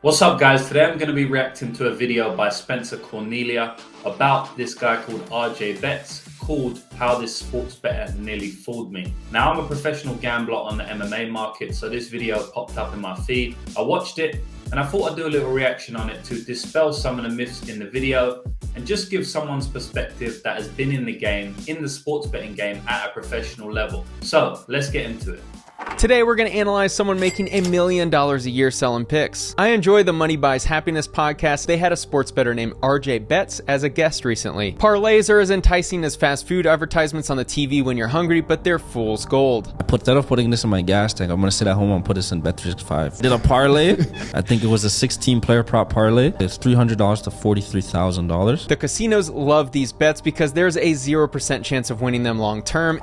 What's up guys, today I'm going to be reacting to a video by Cornelia about this guy called RJ Betz called How This Sports Better Nearly Fooled Me. Now I'm a professional gambler on the MMA market, so this video popped up in my feed. I watched it and I thought I'd do a little reaction on it to dispel some of the myths in the video and just give someone's perspective that has been in the game, in the sports betting game at a professional level. So let's get into it. Today we're going to analyze someone making $1 million a year selling picks. I enjoy the Money Buys Happiness podcast. They had a sports bettor named RJ Betz as a guest recently. Parlays are as enticing as fast food advertisements on the TV when you're hungry, but they're fool's gold. Instead of putting this in my gas tank, I'm going to sit at home and put this in Bet365. Did a parlay. I think it was a 16-player prop parlay. It's $300 to $43,000. The casinos love these bets because there's a 0% chance of winning them long term.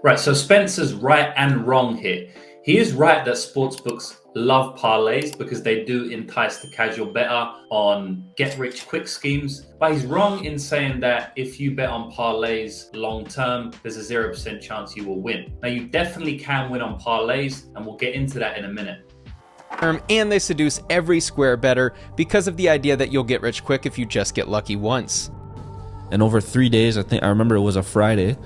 Right, so Spencer's right and wrong here. He is right that sportsbooks love parlays because they do entice the casual bettor on get-rich-quick schemes. But he's wrong in saying that if you bet on parlays long-term, there's a 0% chance you will win. Now, you definitely can win on parlays, and we'll get into that in a minute. And they seduce every square bettor because of the idea that you'll get rich quick if you just get lucky once. And over 3 days, I remember it was a Friday.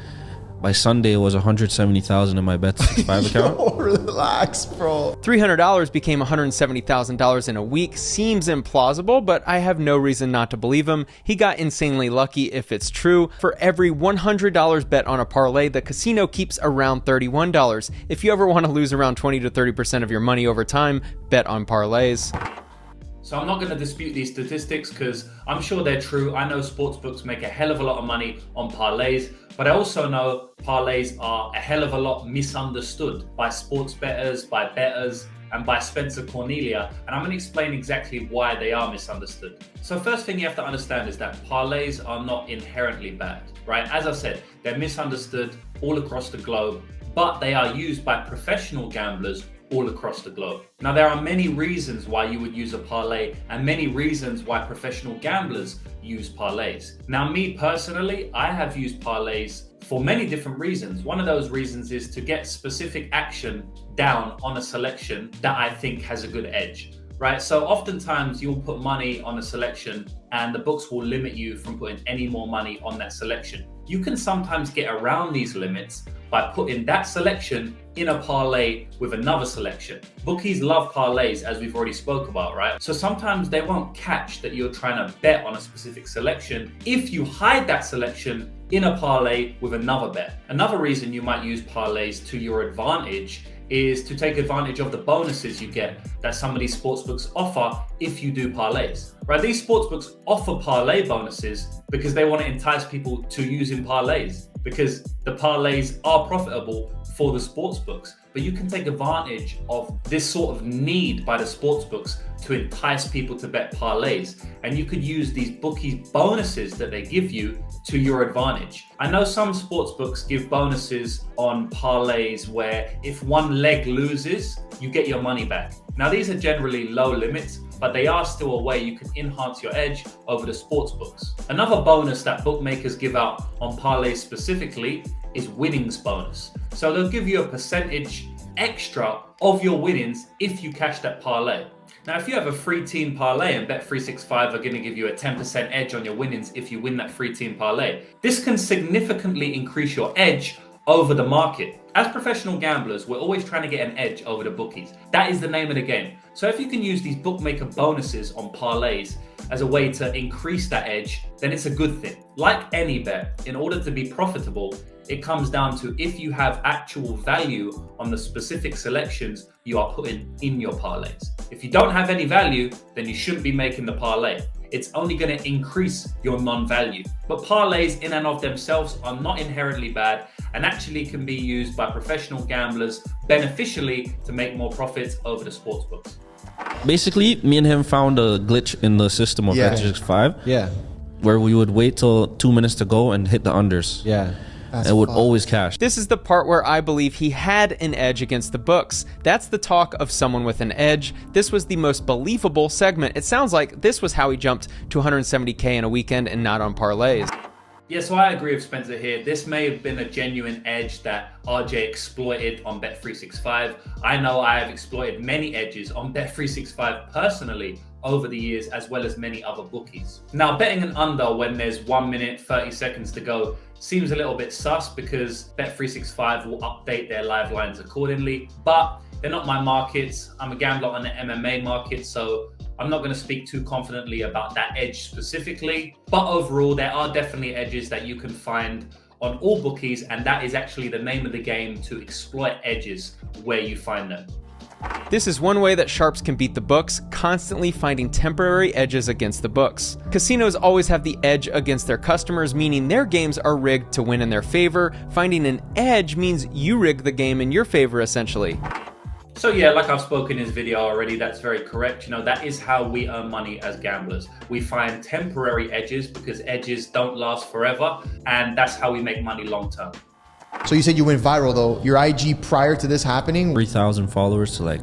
By Sunday, it was $170,000 in my Bet365 account. Yo, relax, bro. $300 became $170,000 in a week. Seems implausible, but I have no reason not to believe him. He got insanely lucky if it's true. For every $100 bet on a parlay, the casino keeps around $31. If you ever want to lose around 20 to 30% of your money over time, bet on parlays. So I'm not going to dispute these statistics because I'm sure they're true. I know sportsbooks make a hell of a lot of money on parlays, but I also know parlays are a hell of a lot misunderstood by sports bettors, by bettors, and by Spencer Cornelia, and I'm going to explain exactly why they are misunderstood. So first thing you have to understand is that parlays are not inherently bad, right? As I said, they're misunderstood all across the globe, but they are used by professional gamblers all across the globe. Now, there are many reasons why you would use a parlay and many reasons why professional gamblers use parlays. Now, me personally, I have used parlays for many different reasons. One of those reasons is to get specific action down on a selection that I think has a good edge, right? So oftentimes you'll put money on a selection and the books will limit you from putting any more money on that selection. You can sometimes get around these limits by putting that selection in a parlay with another selection. Bookies love parlays, as we've already spoke about, right? So sometimes they won't catch that you're trying to bet on a specific selection if you hide that selection in a parlay with another bet. Another reason you might use parlays to your advantage is to take advantage of the bonuses you get that some of these sportsbooks offer if you do parlays, right? These sportsbooks offer parlay bonuses because they want to entice people to using parlays, because the parlays are profitable for the sportsbooks. But you can take advantage of this sort of need by the sportsbooks to entice people to bet parlays. And you could use these bookies bonuses that they give you to your advantage. I know some sportsbooks give bonuses on parlays where if one leg loses, you get your money back. Now, these are generally low limits, but they are still a way you can enhance your edge over the sportsbooks. Another bonus that bookmakers give out on parlays specifically is winnings bonus. So they'll give you a percentage extra of your winnings if you cash that parlay. Now, if you have a free team parlay and Bet365 are going to give you a 10% edge on your winnings if you win that free team parlay, this can significantly increase your edge over the market. As professional gamblers, we're always trying to get an edge over the bookies. That is the name of the game. So if you can use these bookmaker bonuses on parlays as a way to increase that edge, then it's a good thing. Like any bet, in order to be profitable, it comes down to if you have actual value on the specific selections you are putting in your parlays. If you don't have any value, then you shouldn't be making the parlay. It's only going to increase your non-value. But parlays in and of themselves are not inherently bad and actually can be used by professional gamblers beneficially to make more profits over the sportsbooks. Basically, me and him found a glitch in the system of Bet365. Yeah. Where we would wait till 2 minutes to go and hit the unders. Yeah. And would always cash. This is the part where I believe he had an edge against the books. That's the talk of someone with an edge. This was the most believable segment. It sounds like this was how he jumped to 170K in a weekend and not on parlays. Yeah, so I agree with Spencer here. This may have been a genuine edge that RJ exploited on Bet365. I know I have exploited many edges on Bet365 personally over the years, as well as many other bookies. Now, betting an under when there's 1 minute, 30 seconds to go seems a little bit sus because Bet365 will update their live lines accordingly, but they're not my markets. I'm a gambler on the MMA market, so I'm not going to speak too confidently about that edge specifically, but overall, there are definitely edges that you can find on all bookies, and that is actually the name of the game, to exploit edges where you find them. This is one way that sharps can beat the books, constantly finding temporary edges against the books. Casinos always have the edge against their customers, meaning their games are rigged to win in their favor. Finding an edge means you rig the game in your favor, essentially. So yeah, like I've spoken in this video already, that's very correct. You know, that is how we earn money as gamblers. We find temporary edges because edges don't last forever, and that's how we make money long term. So you said you went viral though. Your IG prior to this happening? 3,000 followers to like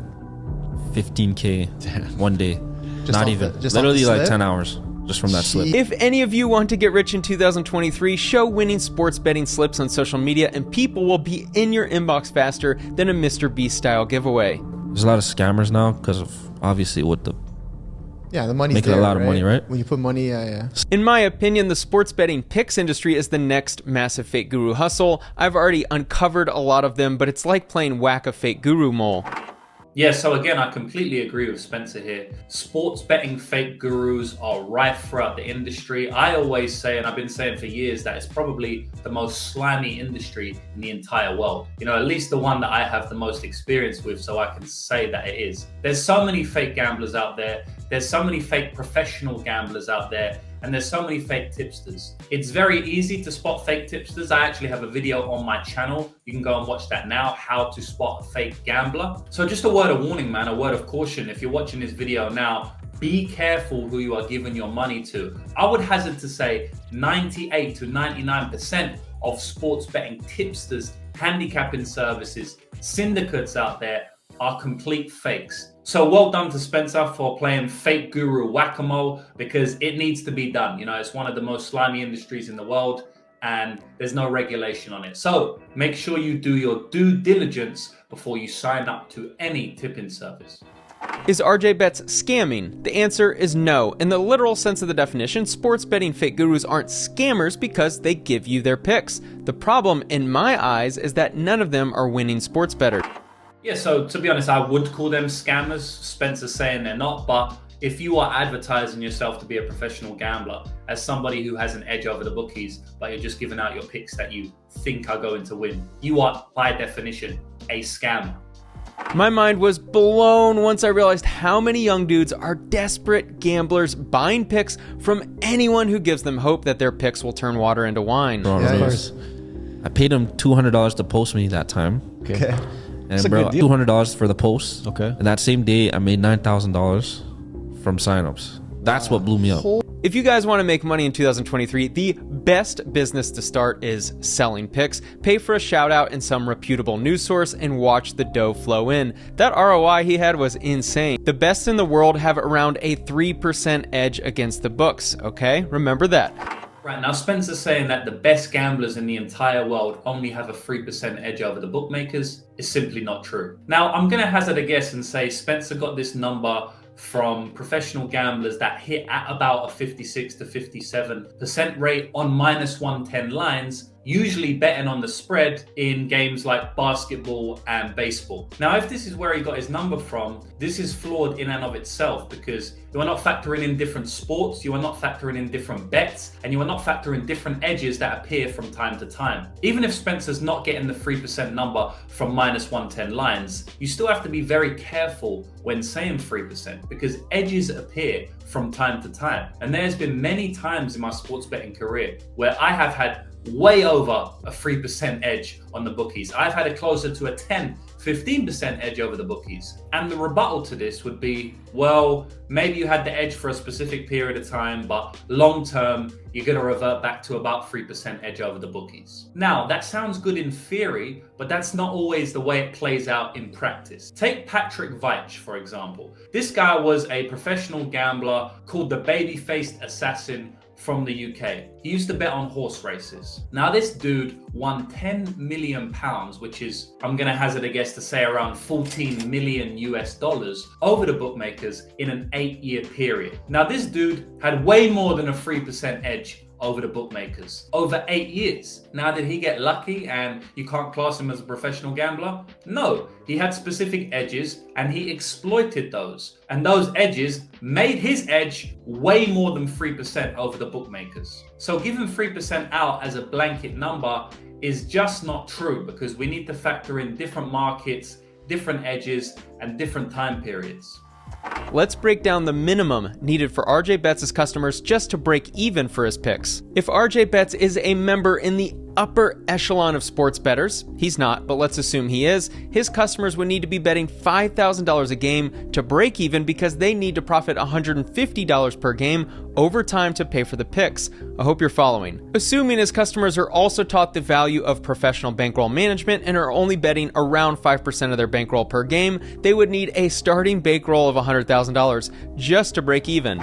15K one day. Not even. Just literally like 10 hours just from that slip. If any of you want to get rich in 2023, show winning sports betting slips on social media and people will be in your inbox faster than a Mr. Beast style giveaway. There's a lot of scammers now because of obviously with the the money's making there, a lot of money, right? When you put money, In my opinion, the sports betting picks industry is the next massive fake guru hustle. I've already uncovered a lot of them, but it's like playing whack a fake guru mole. Yeah, so again, I completely agree with Spencer here. Sports betting fake gurus are rife throughout the industry. I always say, and I've been saying for years, that it's probably the most slimy industry in the entire world. You know, at least the one that I have the most experience with, so I can say that it is. There's so many fake gamblers out there. There's so many fake professional gamblers out there. And there's so many fake tipsters. It's very easy to spot fake tipsters. I actually have a video on my channel. You can go and watch that now, how to spot a fake gambler. So just a word of warning, man, a word of caution. If you're watching this video now, be careful who you are giving your money to. I would hazard to say 98 to 99% of sports betting tipsters, handicapping services, syndicates out there are complete fakes. So well done to Spencer for playing fake guru whack-a-mole, because it needs to be done. You know, it's one of the most slimy industries in the world and there's no regulation on it. So make sure you do your due diligence before you sign up to any tipping service. Is RJ Betz scamming? The answer is no. In the literal sense of the definition, sports betting fake gurus aren't scammers because they give you their picks. The problem, in my eyes, is that none of them are winning sports bettors. Yeah, so to be honest, I would call them scammers. Spencer's saying they're not, but if you are advertising yourself to be a professional gambler as somebody who has an edge over the bookies, but you're just giving out your picks that you think are going to win, you are, by definition, a scammer. My mind was blown once I realized how many young dudes are desperate gamblers buying picks from anyone who gives them hope that their picks will turn water into wine. of course. I paid him $200 to post me that time. Okay. And bro, $200 for the post. Okay. And that same day, I made $9,000 from signups. That's what blew me up. If you guys want to make money in 2023, the best business to start is selling picks. Pay for a shout out in some reputable news source and watch the dough flow in. That ROI he had was insane. The best in the world have around a 3% edge against the books, okay? Remember that. Right, now Spencer's saying that the best gamblers in the entire world only have a 3% edge over the bookmakers. Is simply not true. Now, I'm going to hazard a guess and say Spencer got this number from professional gamblers that hit at about a 56 to 57% rate on -110 lines, usually betting on the spread in games like basketball and baseball. Now, if this is where he got his number from, this is flawed in and of itself, because you are not factoring in different sports, you are not factoring in different bets, and you are not factoring different edges that appear from time to time. Even if Spencer's not getting the 3% number from -110 lines, you still have to be very careful when saying 3%, because edges appear from time to time. And there's been many times in my sports betting career where I have had way over a 3% edge on the bookies. I've had it closer to a 10 15% edge over the bookies. And the rebuttal to this would be, well, maybe you had the edge for a specific period of time, but long term, you're going to revert back to about 3% edge over the bookies. Now, that sounds good in theory, but that's not always the way it plays out in practice. Take Patrick Veitch, for example. This guy was a professional gambler called the baby-faced assassin from the UK. He used to bet on horse races. Now this dude won 10 million pounds, which is, I'm gonna hazard a guess to say around 14 million US dollars over the bookmakers in an 8-year period. Now this dude had way more than a 3% edge over the bookmakers over 8 years. Now, did he get lucky and you can't class him as a professional gambler? No, he had specific edges and he exploited those. And those edges made his edge way more than 3% over the bookmakers. So giving 3% out as a blanket number is just not true, because we need to factor in different markets, different edges, and different time periods. Let's break down the minimum needed for RJ Betts' customers just to break even for his picks. If RJ Betts is a member in the upper echelon of sports bettors, he's not, but let's assume he is, his customers would need to be betting $5,000 a game to break even, because they need to profit $150 per game over time to pay for the picks. I hope you're following. Assuming his customers are also taught the value of professional bankroll management and are only betting around 5% of their bankroll per game, they would need a starting bankroll of $100,000 just to break even.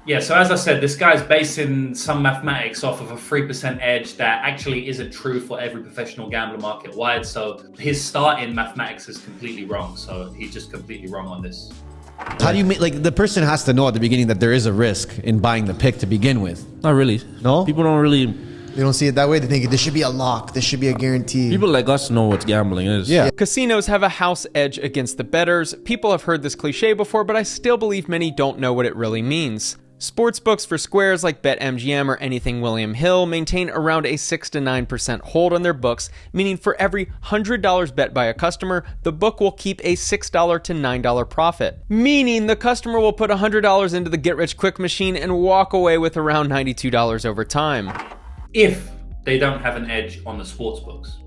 Yeah, so as I said, this guy's basing some mathematics off of a 3% edge that actually isn't true for every professional gambler market wide. So his starting mathematics is completely wrong. So he's just completely wrong on this. How do you make, like, the person has to know at the beginning that there is a risk in buying the pick to begin with? Not really. No? People don't really... They don't see it that way. They think this should be a lock. This should be a guarantee. People like us know what gambling is. Yeah. Casinos have a house edge against the bettors. People have heard this cliche before, but I still believe many don't know what it really means. Sportsbooks for squares like BetMGM or anything William Hill maintain around a 6 to 9% hold on their books, meaning for every $100 bet by a customer, the book will keep a $6 to $9 profit. Meaning the customer will put $100 into the get-rich-quick machine and walk away with around $92 over time. If they don't have an edge on the sports books.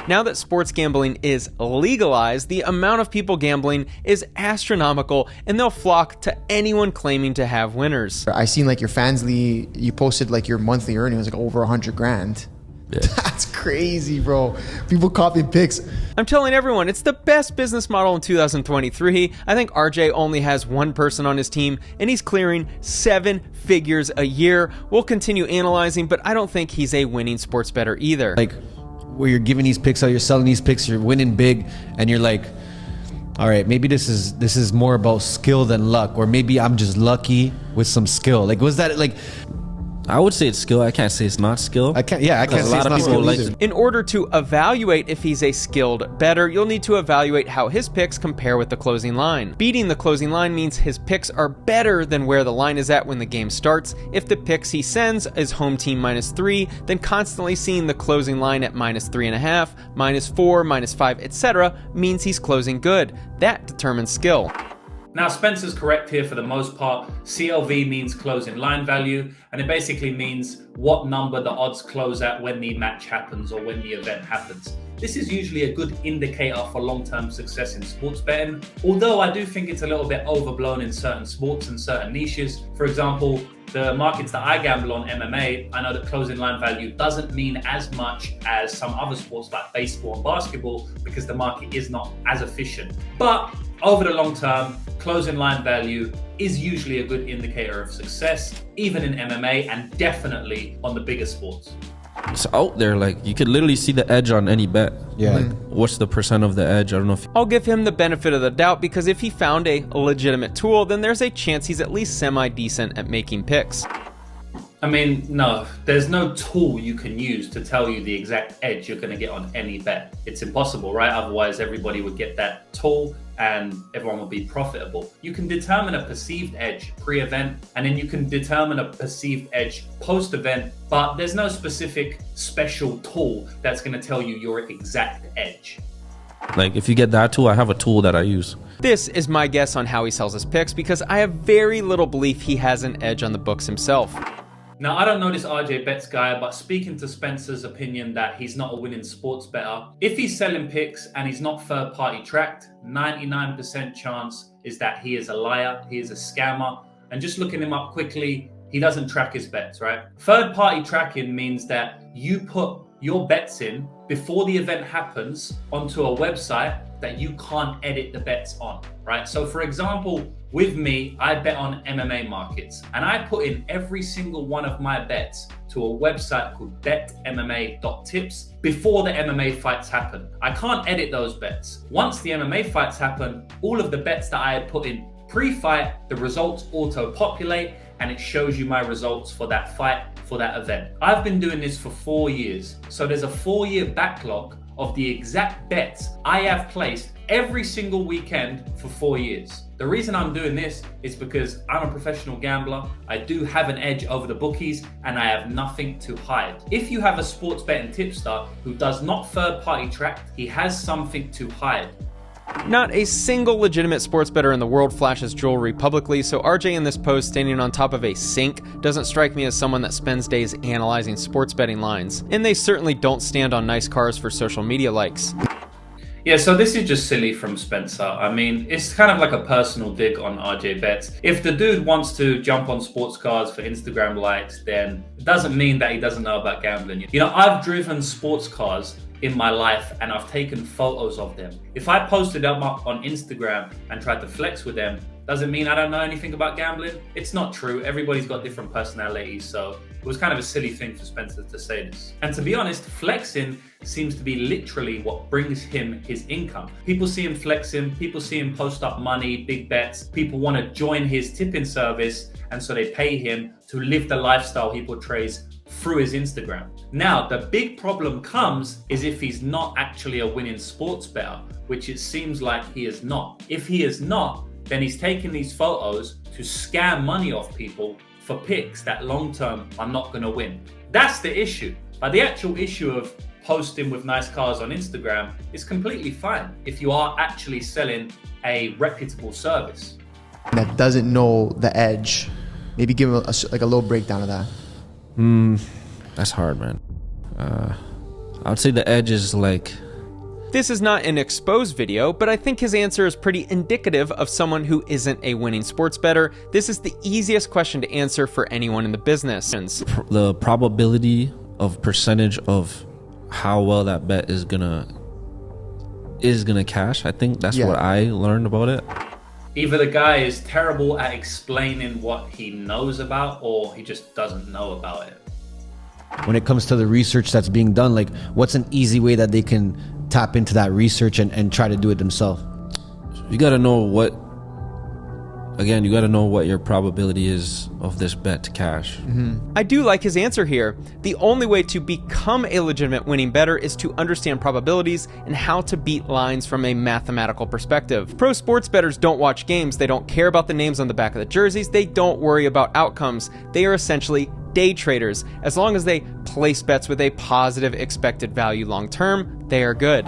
Now that sports gambling is legalized, the amount of people gambling is astronomical, and they'll flock to anyone claiming to have winners. I seen like your Fansly, you posted like your monthly earnings was like over 100 grand. Yeah. That's crazy, bro. People copying picks. I'm telling everyone, it's the best business model in 2023. I think RJ only has one person on his team, and he's clearing 7 figures a year. We'll continue analyzing, but I don't think he's a winning sports bettor either. Like, where you're giving these picks out, you're selling these picks, you're winning big, and you're like, all right, maybe this is more about skill than luck, or maybe I'm just lucky with some skill. Like, was that like? I would say it's skill. I can't say it's not skill. I can't say it's not skill like either. In order to evaluate if he's a skilled bettor, you'll need to evaluate how his picks compare with the closing line. Beating the closing line means his picks are better than where the line is at when the game starts. If the picks he sends is home team -3, then constantly seeing the closing line at -3.5, -4, -5, etc. means he's closing good. That determines skill. Now, Spencer's correct here for the most part. CLV means closing line value, and it basically means what number the odds close at when the match happens or when the event happens. This is usually a good indicator for long-term success in sports betting, although I do think it's a little bit overblown in certain sports and certain niches. For example, the markets that I gamble on, MMA, I know that closing line value doesn't mean as much as some other sports like baseball and basketball, because the market is not as efficient. But over the long term, closing line value is usually a good indicator of success, even in MMA and definitely on the bigger sports. It's out there. Like, you could literally see the edge on any bet. Yeah. Like, what's the percent of the edge? I don't know if... I'll give him the benefit of the doubt, because if he found a legitimate tool, then there's a chance he's at least semi-decent at making picks. I mean, no, there's no tool you can use to tell you the exact edge you're going to get on any bet. It's impossible, right? Otherwise, everybody would get that tool and everyone will be profitable. You can determine a perceived edge pre-event, and then you can determine a perceived edge post-event, but there's no specific special tool that's going to tell you your exact edge. Like, if you get that tool, I have a tool that I use. This is my guess on how he sells his picks, because I have very little belief he has an edge on the books himself. Now, I don't know this RJ Betts guy, but speaking to Spencer's opinion that he's not a winning sports bettor, if he's selling picks and he's not third party tracked, 99% chance is that he is a liar, he is a scammer. And just looking him up quickly, he doesn't track his bets, right? Third party tracking means that you put your bets in before the event happens onto a website that you can't edit the bets on, right? So for example, with me, I bet on MMA markets and I put in every single one of my bets to a website called bettmma.tips before the MMA fights happen. I can't edit those bets. Once the MMA fights happen, all of the bets that I had put in pre-fight, the results auto-populate and it shows you my results for that fight, for that event. I've been doing this for 4 years. So there's a 4-year backlog of the exact bets I have placed every single weekend for 4 years. The reason I'm doing this is because I'm a professional gambler. I do have an edge over the bookies and I have nothing to hide. If you have a sports betting tipster who does not third party track, he has something to hide. Not a single legitimate sports bettor in the world flashes jewelry publicly, so RJ in this post standing on top of a sink doesn't strike me as someone that spends days analyzing sports betting lines. And they certainly don't stand on nice cars for social media likes. Yeah, so this is just silly from Spencer. I mean, it's kind of like a personal dig on RJ Betts. If the dude wants to jump on sports cars for Instagram likes, then it doesn't mean that he doesn't know about gambling. You know, I've driven sports cars in my life and I've taken photos of them. If I posted them up on Instagram and tried to flex with them, doesn't mean I don't know anything about gambling. It's not true. Everybody's got different personalities, so it was kind of a silly thing for Spencer to say this. And to be honest, flexing seems to be literally what brings him his income. People see him flexing, people see him post up money, big bets, people want to join his tipping service, and so they pay him to live the lifestyle he portrays through his Instagram. Now, the big problem comes is if he's not actually a winning sports bettor, which it seems like he is not. If he is not, then he's taking these photos to scam money off people for picks that long term are not going to win. That's the issue. But the actual issue of posting with nice cars on Instagram is completely fine if you are actually selling a reputable service. That doesn't know the edge. Maybe give him a little breakdown of that. That's hard, man. I would say the edge is like... This is not an exposed video, but I think his answer is pretty indicative of someone who isn't a winning sports bettor. This is the easiest question to answer for anyone in the business. The probability of percentage of how well that bet is gonna cash. I think that's what I learned about it. Either the guy is terrible at explaining what he knows about, or he just doesn't know about it. When it comes to the research that's being done, like what's an easy way that they can tap into that research and try to do it themselves? You got to know what, again, you got to know what your probability is of this bet to cash. I do like his answer here. The only way to become a legitimate winning bettor is to understand probabilities and how to beat lines from a mathematical perspective. Pro sports bettors don't watch games. They don't care about the names on the back of the jerseys. They don't worry about outcomes. They are essentially day traders. As long as they place bets with a positive expected value long term, they are good.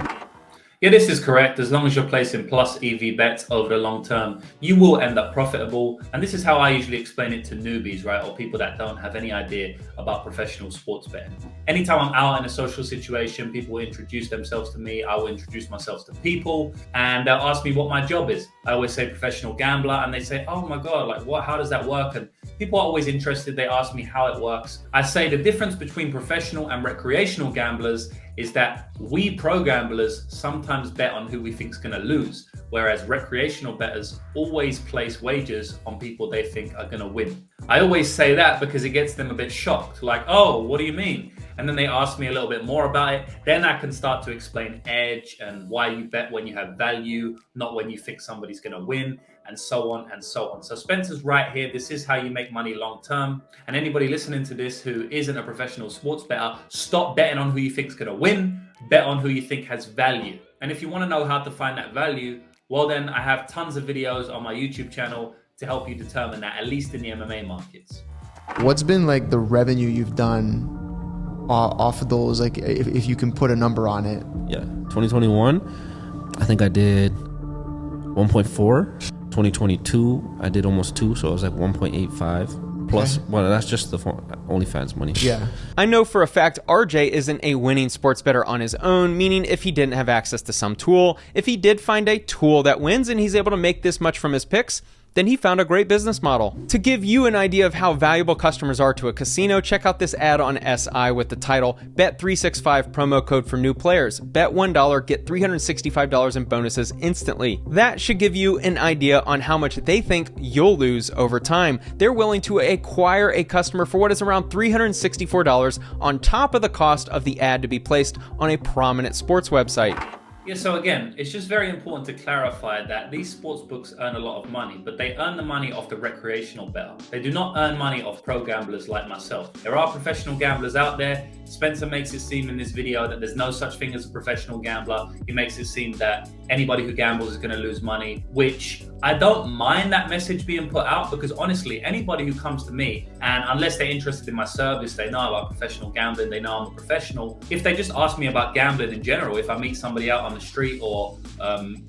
Yeah, this is correct. As long as you're placing plus EV bets over the long term, you will end up profitable. And this is how I usually explain it to newbies, right? Or people that don't have any idea about professional sports betting. Anytime I'm out in a social situation, people will introduce themselves to me. I will introduce myself to people and they'll ask me what my job is. I always say professional gambler and they say, oh my God, like what, how does that work? And people are always interested. They ask me how it works. I say the difference between professional and recreational gamblers is that we pro gamblers sometimes bet on who we think is going to lose, whereas recreational bettors always place wagers on people they think are going to win. I always say that because it gets them a bit shocked, like, oh, what do you mean? And then they ask me a little bit more about it. Then I can start to explain edge and why you bet when you have value, not when you think somebody's going to win, and so on and so on. So Spencer's right here. This is how you make money long term. And anybody listening to this who isn't a professional sports bettor, stop betting on who you think is going to win. Bet on who you think has value. And if you want to know how to find that value, well, then I have tons of videos on my YouTube channel to help you determine that, at least in the MMA markets. What's been like the revenue you've done off of those, like if you can put a number on it? Yeah, 2021, I think I did 1.4. 2022, I did almost 2, so it was like 1.85. Plus, well, that's just the OnlyFans money. Yeah. I know for a fact RJ isn't a winning sports bettor on his own, meaning if he didn't have access to some tool, if he did find a tool that wins and he's able to make this much from his picks, then he found a great business model. To give you an idea of how valuable customers are to a casino, check out this ad on SI with the title Bet365 promo code for new players. Bet $1, get $365 in bonuses instantly. That should give you an idea on how much they think you'll lose over time. They're willing to acquire a customer for what is around $364 on top of the cost of the ad to be placed on a prominent sports website. Yeah, so again, it's just very important to clarify that these sports books earn a lot of money, but they earn the money off the recreational bettor. They do not earn money off pro gamblers like myself. There are professional gamblers out there. Spencer makes it seem in this video that there's no such thing as a professional gambler. He makes it seem that anybody who gambles is going to lose money, which I don't mind that message being put out, because honestly, anybody who comes to me, and unless they're interested in my service, they know about professional gambling, they know I'm a professional. If they just ask me about gambling in general, if I meet somebody out on the street or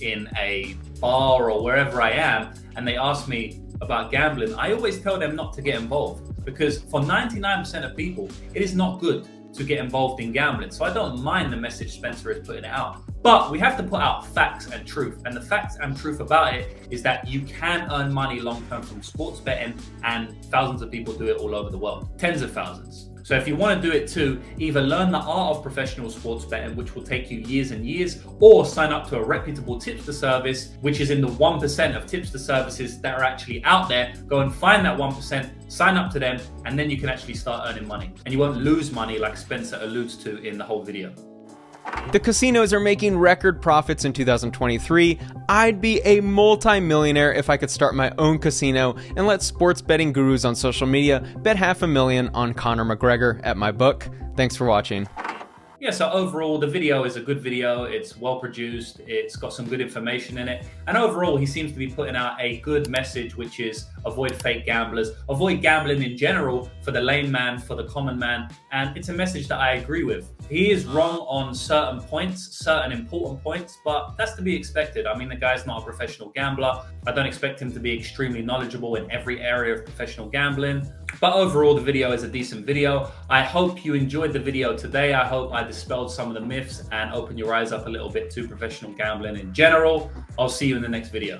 in a bar or wherever I am, and they ask me about gambling, I always tell them not to get involved, because for 99% of people, it is not good to get involved in gambling. So I don't mind the message Spencer is putting out. But we have to put out facts and truth. And the facts and truth about it is that you can earn money long-term from sports betting, and thousands of people do it all over the world. Tens of thousands. So if you want to do it too, either learn the art of professional sports betting, which will take you years and years, or sign up to a reputable tipster service, which is in the 1% of tipster services that are actually out there. Go and find that 1%, sign up to them, and then you can actually start earning money. And you won't lose money like Spencer alludes to in the whole video. The casinos are making record profits in 2023. I'd be a multi-millionaire if I could start my own casino and let sports betting gurus on social media bet $500,000 on Conor McGregor at my book. Thanks for watching. Yeah, so overall, the video is a good video. It's well produced. It's got some good information in it. And overall, he seems to be putting out a good message, which is avoid fake gamblers, avoid gambling in general for the lame man, for the common man. And it's a message that I agree with. He is wrong on certain points, certain important points, but that's to be expected. I mean, the guy's not a professional gambler. I don't expect him to be extremely knowledgeable in every area of professional gambling. But overall, the video is a decent video. I hope you enjoyed the video today. I hope I dispelled some of the myths and opened your eyes up a little bit to professional gambling in general. I'll see you in the next video.